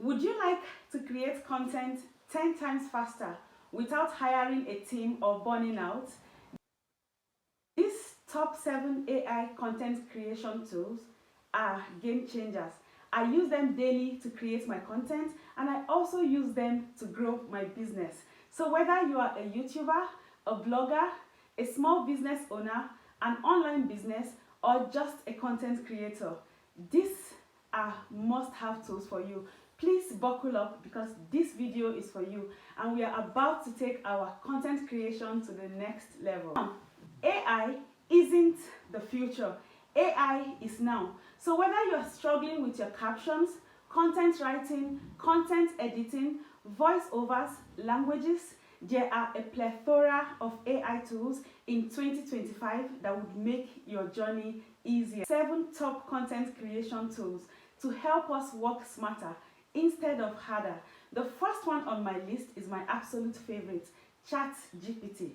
Would you like to create content 10 times faster without hiring a team or burning out? These top 7 AI content creation tools are game changers. I use them daily to create my content, and I also use them to grow my business. So whether you are a YouTuber, a blogger, a small business owner, an online business, or just a content creator, these are must-have tools for you. Please buckle up because this video is for you, and we are about to take our content creation to the next level. AI isn't the future. AI is now. So whether you're struggling with your captions, content writing, content editing, voiceovers, languages, there are a plethora of AI tools in 2025 that would make your journey easier. 7 top content creation tools to help us work smarter instead of harder. The first one on my list is my absolute favorite, ChatGPT.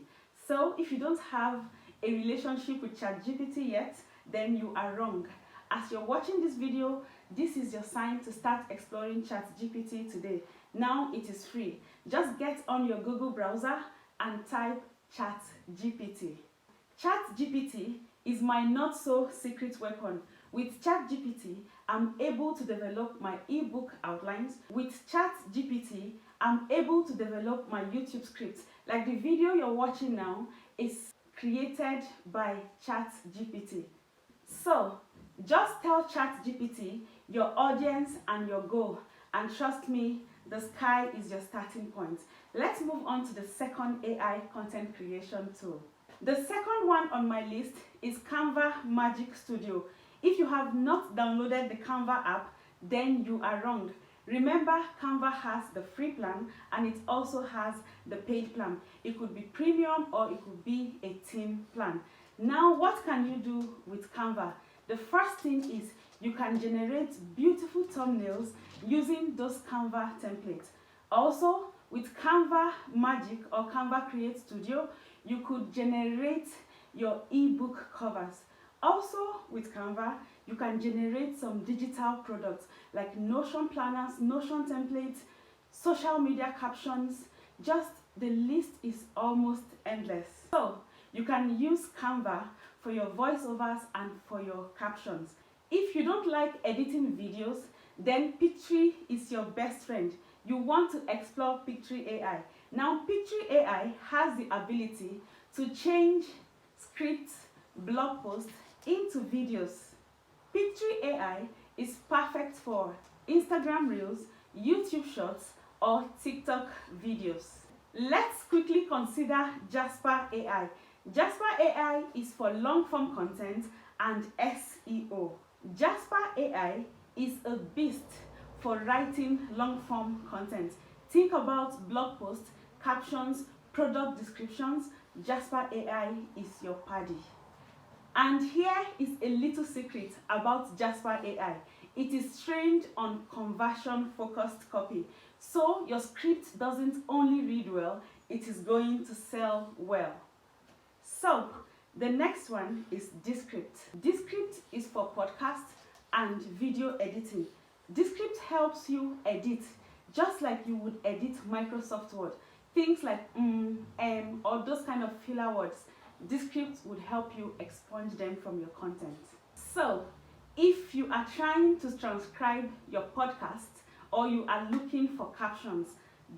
So if you don't have a relationship with ChatGPT yet, then you are wrong. As you're watching this video, this is your sign to start exploring ChatGPT today. Now it is free. Just get on your Google browser and type ChatGPT. ChatGPT is my not so secret weapon. With ChatGPT, I'm able to develop my ebook outlines. With ChatGPT, I'm able to develop my YouTube scripts. Like the video you're watching now is created by ChatGPT. So, just tell ChatGPT your audience and your goal, and trust me, the sky is your starting point. Let's move on to the second AI content creation tool. The second one on my list is Canva Magic Studio. If you have not downloaded the Canva app, then you are wrong. Remember, Canva has the free plan and it also has the paid plan. It could be premium or it could be a team plan. Now, what can you do with Canva? The first thing is you can generate beautiful thumbnails using those Canva templates. Also, with Canva Magic or Canva Create Studio, you could generate your ebook covers. Also, with Canva, you can generate some digital products like Notion planners, Notion templates, social media captions. Just the list is almost endless. So, you can use Canva for your voiceovers and for your captions. If you don't like editing videos, then Pictory is your best friend. You want to explore Pictory AI. Now, Pictory AI has the ability to change scripts, blog posts into videos. Pictory AI is perfect for Instagram Reels, YouTube Shorts, or TikTok videos. Let's quickly consider Jasper AI. Jasper AI is for long-form content and SEO. Jasper AI is a beast for writing long-form content. Think about blog posts, captions, product descriptions. Jasper AI is your paddy. And here is a little secret about Jasper AI. It is trained on conversion-focused copy. So your script doesn't only read well, it is going to sell well. So the next one is Descript. Descript is for podcast and video editing. Descript helps you edit just like you would edit Microsoft Word. Things like or those kind of filler words. Descript would help you expunge them from your content. So, if you are trying to transcribe your podcast or you are looking for captions,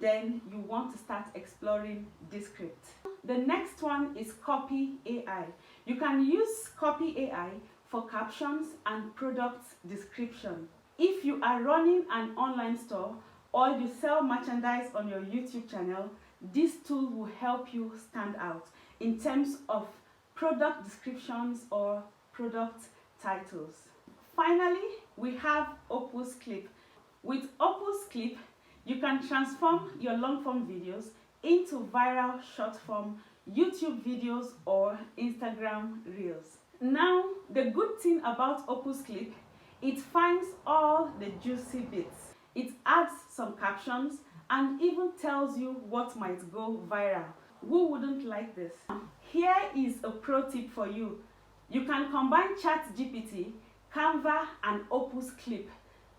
then you want to start exploring Descript. The next one is Copy.ai. You can use Copy.ai for captions and product description. If you are running an online store or you sell merchandise on your YouTube channel, this tool will help you stand out in terms of product descriptions or product titles. Finally, we have Opus Clip. With Opus Clip, you can transform your long-form videos into viral short-form YouTube videos or Instagram Reels. Now, the good thing about Opus Clip, it finds all the juicy bits. It adds some captions and even tells you what might go viral. Who wouldn't like this? Here is a pro tip for you. You can combine ChatGPT, Canva, and Opus Clip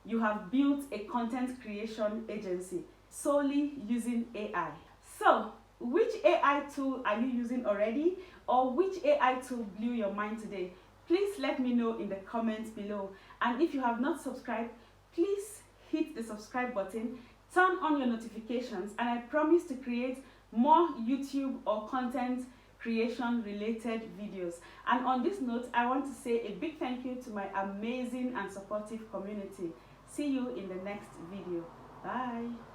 you have built a content creation agency solely using AI. So, which AI tool are you using already, or which AI tool blew your mind today? Please let me know in the comments below. And if you have not subscribed, please hit the subscribe button, turn on your notifications, and I promise to create more YouTube or content creation related videos. And on this note, I want to say a big thank you to my amazing and supportive community. See you in the next video. Bye.